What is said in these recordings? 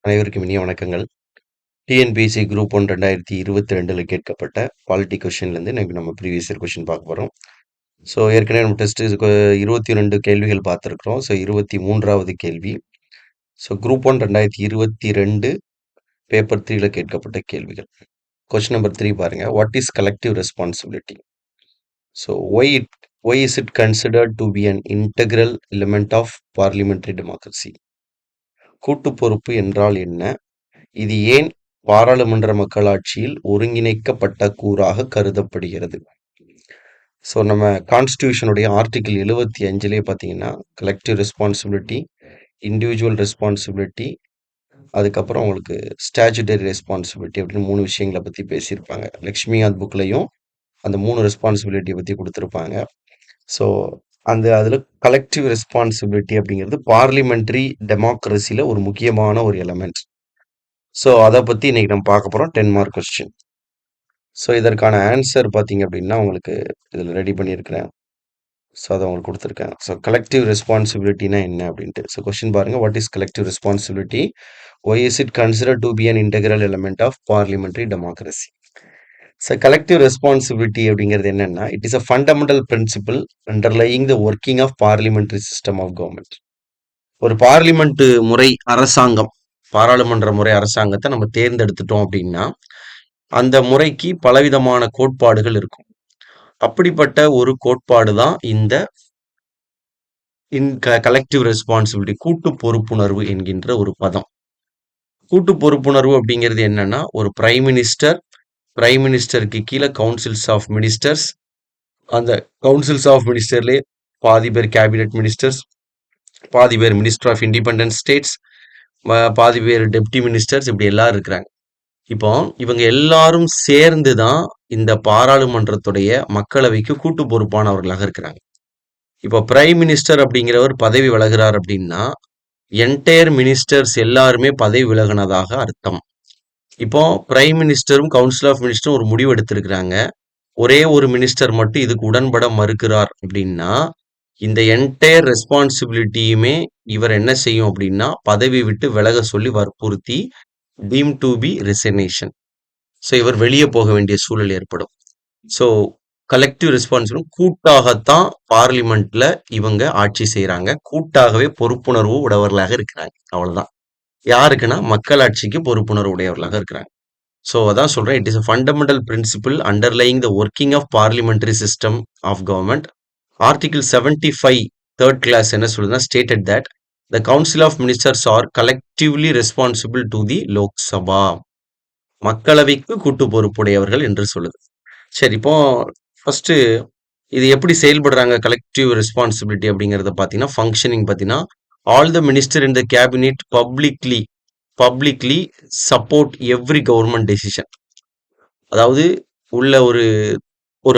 அனைவருக்கும் இனிய வணக்கங்கள். டிஎன்பிஎஸ்சி குரூப் 1 2022 கேட்கப்பட்ட பாலிட்டி கொஸ்டின்லேருந்து இன்னைக்கு நம்ம ப்ரீவியஸ் இயர் கொஸ்டின் பார்க்க போகிறோம். ஸோ ஏற்கனவே நம்ம டெஸ்ட் 22 கேள்விகள் பார்த்துருக்குறோம். ஸோ 23வது கேள்வி. ஸோ குரூப் 1 2022 பேப்பர் 3ல கேட்கப்பட்ட கேள்விகள். கொஸ்டின் நம்பர் 3 பாருங்க. What is collective responsibility? So why is it considered to be an integral element of parliamentary democracy? கூட்டு பொறுப்பு என்றால் என்ன? இது ஏன் பாராளுமன்ற மக்களாட்சியில் ஒருங்கிணைக்கப்பட்ட கூறாக கருதப்படுகிறது? ஸோ நம்ம கான்ஸ்டியூஷனுடைய ஆர்டிகிள் 75லே பார்த்தீங்கன்னா கலெக்டிவ் ரெஸ்பான்சிபிலிட்டி, இண்டிவிஜுவல் ரெஸ்பான்சிபிலிட்டி, அதுக்கப்புறம் உங்களுக்கு ஸ்டாச்சுட்டரி ரெஸ்பான்சிபிலிட்டி அப்படின்னு 3 விஷயங்களை பற்றி பேசியிருப்பாங்க. லக்ஷ்மிகாந்த் புக்லையும் அந்த 3 ரெஸ்பான்சிபிலிட்டியை பற்றி கொடுத்துருப்பாங்க. ஸோ அதில் கலெக்டிவ் ரெஸ்பான்சிபிலிட்டி அப்படிங்கிறது பார்லிமெண்ட்ரி டெமோக்ரஸியில் ஒரு முக்கியமான ஒரு எலமெண்ட். ஸோ அதை பற்றி இன்னைக்கு நம்ம பார்க்க போகிறோம். 10 மார்க் கொஸ்டின். ஸோ இதற்கான ஆன்சர் பார்த்தீங்க அப்படின்னா உங்களுக்கு இதில் ரெடி பண்ணியிருக்கிறேன். ஸோ அதை உங்களுக்கு கொடுத்துருக்கேன். ஸோ கலெக்டிவ் ரெஸ்பான்சிபிலிட்டினா என்ன அப்படின்ட்டு. ஸோ கொஸ்டின் பாருங்கள். What is collective responsibility? Why is it consider to be an integral element of parliamentary democracy? So collective responsibility அப்படிங்கிறது என்னென்னா, it is a fundamental principle underlying the working of parliamentary system of government. ஒரு parliament முறை அரசாங்கம், பாராளுமன்ற முறை அரசாங்கத்தை நம்ம தேர்ந்தெடுத்துட்டோம் அப்படின்னா அந்த முறைக்கு பலவிதமான கோட்பாடுகள் இருக்கும். அப்படிப்பட்ட ஒரு கோட்பாடு தான் இந்த கலெக்டிவ் ரெஸ்பான்சிபிலிட்டி, கூட்டு பொறுப்புணர்வு என்கின்ற ஒரு பதம். கூட்டு பொறுப்புணர்வு அப்படிங்கிறது என்னன்னா, ஒரு பிரைம் மினிஸ்டருக்கு கீழே கவுன்சில்ஸ் ஆஃப் மினிஸ்டர்ஸ், அந்த கவுன்சில்ஸ் ஆஃப் மினிஸ்டர்லேயே பாதி பேர் கேபினெட் மினிஸ்டர்ஸ், பாதி பேர் மினிஸ்டர் ஆஃப் இண்டிபெண்டன்ட் ஸ்டேட்ஸ், பாதி பேர் டெப்டி மினிஸ்டர்ஸ், இப்படி எல்லாரும் இருக்கிறாங்க. இப்போ இவங்க எல்லாரும் சேர்ந்து தான் இந்த பாராளுமன்றத்துடைய மக்களவைக்கு கூட்டு பொறுப்பானவர்களாக இருக்கிறாங்க. இப்போ பிரைம் மினிஸ்டர் அப்படிங்கிறவர் பதவி விலகிறார் அப்படின்னா என்டையர் மினிஸ்டர்ஸ் எல்லாருமே பதவி விலகினதாக அர்த்தம். இப்போ பிரைம் மினிஸ்டரும் கவுன்சில் ஆஃப் மினிஸ்டரும் ஒரு முடிவு எடுத்திருக்கிறாங்க. ஒரே ஒரு மினிஸ்டர் மட்டும் இதுக்கு உடன்பட மறுக்கிறார் அப்படின்னா இந்த என்டையர் ரெஸ்பான்சிபிலிட்டியுமே இவர் என்ன செய்யும் அப்படின்னா பதவி விட்டு விலக சொல்லி வற்புறுத்தி deem to be resignation. So இவர் வெளியே போக வேண்டிய சூழல் ஏற்படும். ஸோ கலெக்டிவ் ரெஸ்பான்சிபிலிட்டி, கூட்டாகத்தான் பார்லிமெண்ட்ல இவங்க ஆட்சி செய்யறாங்க, கூட்டாகவே பொறுப்புணர்வு உடையவர்களாக இருக்கிறாங்க. அவ்வளவுதான். யாருக்குன்னா மக்களாட்சிக்கு பொறுப்புணர்வு உடையவர்களாக இருக்கிறாங்க. ஸோ அதான் சொல்றேன், it is a fundamental principle underlying the working of parliamentary system of government. Article 75 3rd class என்ன சொல்லுதுன்னா, stated that the council of ministers are collectively responsible to the Lok Sabha. மக்களவைக்கு கூட்டு பொறுப்புடையவர்கள் என்று சொல்லுது. சரி, இப்போ ஃபர்ஸ்ட் இது எப்படி செயல்படுறாங்க கலெக்டிவ் ரெஸ்பான்சிபிலிட்டி அப்படிங்கிறத பார்த்தீங்கன்னா, ஃபங்க்ஷனிங் பார்த்தீங்கன்னா, all the minister in the cabinet publicly support every government decision. அதாவது உள்ள ஒரு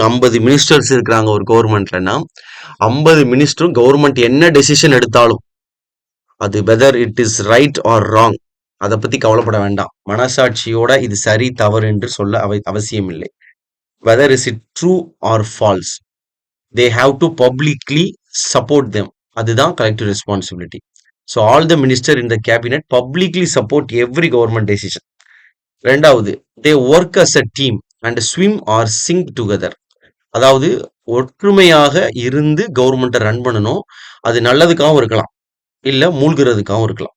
50 மினிஸ்டர்ஸ் இருக்கிறாங்க ஒரு கவர்மெண்ட்லன்னா 50 மினிஸ்டரும் கவர்மெண்ட் என்ன டெசிஷன் எடுத்தாலும் அது whether it is right or wrong அதை பத்தி கவலைப்பட வேண்டாம். மனசாட்சியோட இது சரி தவறு என்று சொல்ல அவசியம் இல்லை. Whether is it true or false, they have to publicly support them. அதுதான் collective responsibility. So all the minister in the cabinet publicly support every government decision. ரெண்டாவது, they work as a team and swim or sink together. அதாவது ஒற்றுமையாக இருந்து கவர்மெண்ட்டை run பண்ணணும். அது நல்லதுக்காகவும் இருக்கலாம், இல்ல மூழ்கிறதுக்காகவும் இருக்கலாம்.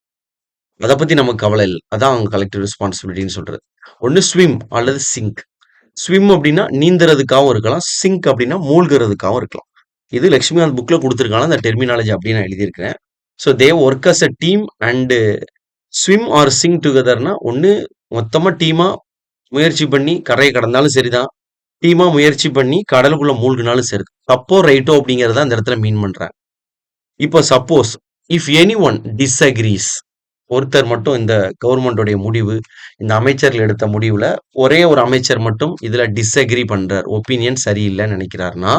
அதை பத்தி நமக்கு கவலை இல்லை. அதான் அவங்க கலெக்டிவ் ரெஸ்பான்சிபிலிட்டின்னு சொல்றது. ஒன்று ஸ்விம் அல்லது சிங்க். ஸ்விம் அப்படின்னா நீந்துறதுக்காகவும் இருக்கலாம், சிங்க் அப்படின்னா மூழ்கிறதுக்காகவும் இருக்கலாம். இது லக்ஷ்மிகாந்த் புக்ல கொடுத்துருக்காங்க, அந்த டெர்மினாலஜி அப்படின்னு நான் எழுதியிருக்கிறேன். So they work as a team and swim or sink டுகெதர்னா ஒன்று மொத்தமா டீமா முயற்சி பண்ணி கரையை கடந்தாலும் சரிதான், டீமா முயற்சி பண்ணி கடலுக்குள்ள மூழ்கினாலும் சரி. தப்போ ரைட்டோ அப்படிங்கிறத அந்த இடத்துல மீன் பண்றாங்க. இப்போ சப்போஸ் இஃப் எனி ஒன் டிஸ்அக்ரீஸ், ஒருத்தர் மட்டும் இந்த கவர்மெண்டோடைய முடிவு, இந்த அமைச்சர்கள் எடுத்த முடிவுல ஒரே ஒரு அமைச்சர் மட்டும் இதுல டிஸ்அக்ரி பண்றார், ஒப்பீனியன் சரியில்லைன்னு நினைக்கிறாருன்னா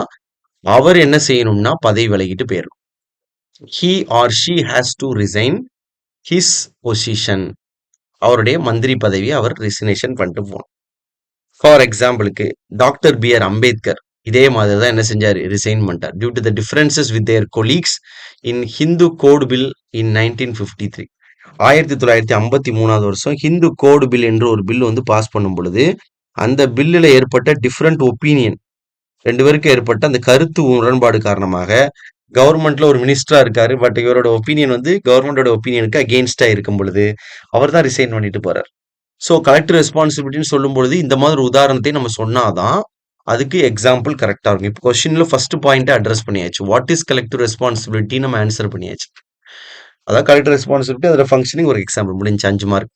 அவர் என்ன செய்யணும்னா பதவி விலகிட்டு போயிடணும். he or she has to resign his position. அவருடைய மந்திரி பதவியை அவர் ரிசிக்னேஷன் பண்ணிட்டு போகணும். ஃபார் எக்ஸாம்பிளுக்கு டாக்டர் B.R. அம்பேத்கர் இதே மாதிரி தான் என்ன செஞ்சார், ரிசைன் பண்ணிட்டார். Due to the differences with their colleagues in Hindu code bill in 1953. 1953வது வருஷம் ஹிந்து கோடு பில் என்று ஒரு பில் வந்து பாஸ் பண்ணும் பொழுது அந்த பில்லுல ஏற்பட்ட டிஃப்ரெண்ட் ஒப்பீனியன் 2 பேருக்கு ஏற்பட்ட அந்த கருத்து முரண்பாடு காரணமாக கவர்மெண்ட்ல ஒரு மினிஸ்டரா இருக்காரு. பட் இவரோட ஒப்பீனியன் வந்து கவர்மெண்டோட ஒப்பீனியனுக்கு அகெயின்ஸ்டா இருக்கும் பொழுது அவர் தான் ரிசைன் பண்ணிட்டு போறார். ஸோ கலெக்டிவ் ரெஸ்பான்சிபிலிட்டின்னு சொல்லும் பொழுது இந்த மாதிரி ஒரு உதாரணத்தை நம்ம சொன்னாதான் அதுக்கு எக்ஸாம்பிள் கரெக்டா இருக்கும். இப்போ கொஸ்டின்ல ஃபர்ஸ்ட் பாயிண்ட் அட்ரஸ் பண்ணியாச்சு. வாட் இஸ் கலெக்டிவ் ரெஸ்பான்சிபிலிட்டி நம்ம ஆன்சர் பண்ணியாச்சு. அதான் கலெக்டிவ் ரெஸ்பான்சிபிலிட்டி அதோட ஃபங்க்ஷனிங் ஒரு எக்ஸாம்பிள் முடிஞ்சு 5 மார்க்.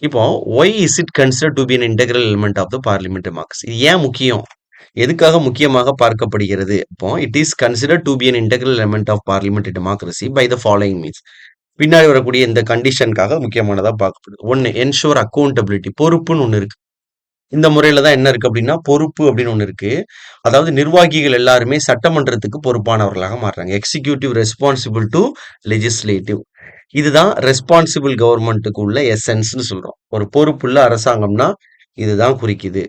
இப்போ why is it consider to be an integral element of the parliament democracy? இது ஏன் முக்கியம்? எதுக்காக முக்கியமாக பார்க்கப்படுகிறது? இப்போ it is consider to be an integral element of parliament democracy by the following means. பின்னாடி வரக்கூடிய இந்த கண்டிஷனுக்காக முக்கியமானதா பார்க்கப்படுது. ஒன்னு, என்ஷோர் அக்கௌண்டபிலிட்டி, பொறுப்புன்னு ஒண்ணு இருக்கு. இந்த முறையில தான் என்ன இருக்கு அப்படின்னா பொறுப்பு அப்படின்னு ஒண்ணு இருக்கு. அதாவது நிர்வாகிகள் எல்லாருமே சட்டமன்றத்துக்கு பொறுப்பானவர்களாக மாறுறாங்க. Executive responsible to legislative. இதுதான் ரெஸ்பான்சிபிள் கவர்மெண்ட்டுக்கு உள்ள எசன்ஸ்னு சொல்றோம். ஒரு பொறுப்புள்ள அரசாங்கம்னா இதுதான் குறிக்குது.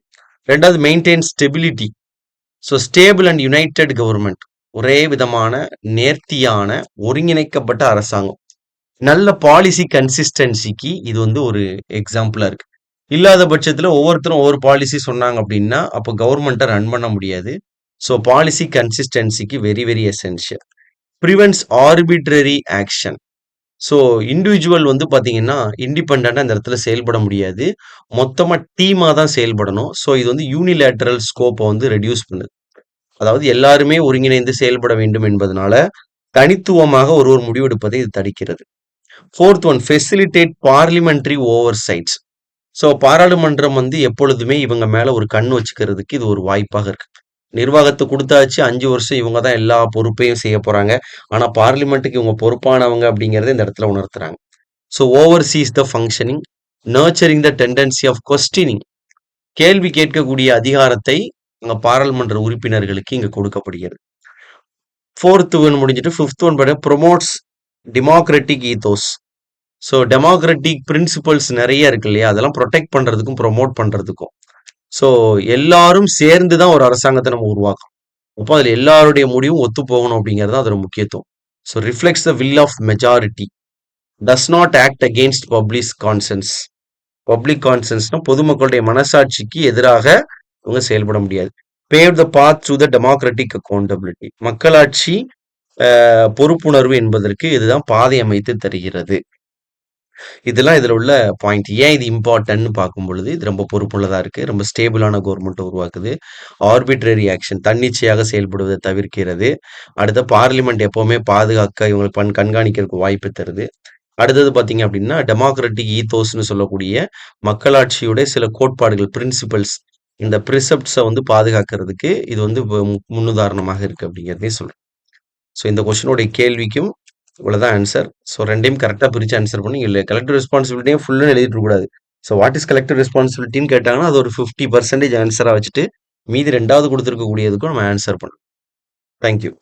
ரெண்டாவது, maintain stability. So stable and United government, ஒரே விதமான நேர்த்தியான ஒருங்கிணைக்கப்பட்ட அரசாங்கம். நல்ல பாலிசி கன்சிஸ்டன்சிக்கு இது வந்து ஒரு எக்ஸாம்பிளா இருக்கு. இல்லாத பட்சத்துல ஒவ்வொருத்தரும் ஒவ்வொரு பாலிசி சொன்னாங்க அப்படின்னா அப்போ கவர்மெண்ட்டை ரன் பண்ண முடியாது. ஸோ பாலிசி கன்சிஸ்டன்சிக்கு very very essential. Prevents arbitrary action. So individual வந்து பார்த்தீங்கன்னா இண்டிபெண்டா இந்த இடத்துல செயல்பட முடியாது. மொத்தமா டீமா தான் செயல்படணும். ஸோ இது வந்து யூனிலேட்டரல் ஸ்கோப்பை வந்து ரெடியூஸ் பண்ணுது. அதாவது எல்லாருமே ஒருங்கிணைந்து செயல்பட வேண்டும் என்பதனால தனித்துவமாக ஒருவர் முடிவெடுப்பதை இது தடுக்கிறது. Fourth one, facilitate parliamentary oversights. So பாராளுமன்றம் வந்து எப்பொழுதுமே இவங்க மேல ஒரு கண் வச்சுக்கிறதுக்கு இது ஒரு வாய்ப்பாக இருக்கு. நிர்வாகத்தை கொடுத்தாச்சு 5 வருஷம் இவங்க தான் எல்லா பொறுப்பையும் செய்ய போறாங்க. ஆனா பார்லிமெண்ட்டுக்கு இவங்க பொறுப்பானவங்க அப்படிங்கறத இந்த இடத்துல உணர்த்துறாங்க. So oversees the functioning, nurturing the tendency of questioning. கேள்வி கேட்கக்கூடிய அதிகாரத்தை இங்க பாராளுமன்ற உறுப்பினர்களுக்கு இங்க கொடுக்கப்படுகிறது. ஃபோர்த் ஒன் முடிஞ்சிட்டு ஃபிஃப்த் ஒன் பாருங்க, promotes democratic ethos. So democratic principles நிறைய இருக்கு இல்லையா, அதெல்லாம் ப்ரொடெக்ட் பண்றதுக்கும் ப்ரொமோட் பண்றதுக்கும். ஸோ எல்லாரும் சேர்ந்து தான் ஒரு அரசாங்கத்தை நம்ம உருவாக்கும். அப்போ அதுல எல்லாருடைய முடிவும் ஒத்து போகணும் அப்படிங்கிறது அதோட முக்கியத்துவம். So reflects the will of majority, does not act against public conscience. Public கான்சென்ஸ்னா பொதுமக்களுடைய மனசாட்சிக்கு எதிராக இவங்க செயல்பட முடியாது. Pave the path to the democratic accountability. மக்களாட்சி பொறுப்புணர்வு என்பதற்கு இதுதான் பாதை அமைத்து தருகிறது. இதெல்லாம் இதுல உள்ள பாயிண்ட். ஏன் இது இம்பார்ட்டன்ட்னு பார்க்கும் பொழுது இது ரொம்ப பொறுப்புள்ளதா இருக்கு. ரொம்ப ஸ்டேபிளான கவர்மெண்ட் உருவாக்குது. ஆர்பிட்ரரி ஆக்ஷன், தன்னிச்சையாக செயல்படுவதை தவிர்க்கிறது. அடுத்த பார்லிமெண்ட் எப்பவுமே பாதுகாக்க இவங்களுக்கு கண்காணிக்கிறதுக்கு வாய்ப்பு தருது. அடுத்தது பார்த்தீங்க அப்படின்னா டெமோக்ராட்டிக் ஈத்தோஸ்னு சொல்லக்கூடிய மக்களாட்சியுடைய சில கோட்பாடுகள், பிரின்சிபல்ஸ், இந்த ப்ரிசெப்ட்ஸை வந்து பாதுகாக்கிறதுக்கு இது வந்து முன்னுதாரணமாக இருக்கு அப்படிங்கிறதே சொல்றேன். ஸோ இந்த கொஸ்டினுடைய கேள்விக்கும் இவ்வளவுதான் ஆன்சர். ஸோ ரெண்டையும் கரெக்டாக பிரித்து ஆன்சர் பண்ணி இல்லை கலெக்டிவ் ரெஸ்பான்சிபிலிட்டியும் ஃபுல்லாக எழுதிட்டு கூடாது. ஸோ வாட் இஸ் கலெக்டிவ் ரெஸ்பான்சிபிலிட்டின்னு கேட்டாங்கன்னா அது ஒரு 50% ஆன்சராக வச்சுட்டு மீதி 2வது கொடுத்துருக்கக்கூடியதுக்கும் நம்ம ஆன்சர் பண்ணணும். தேங்க்யூ.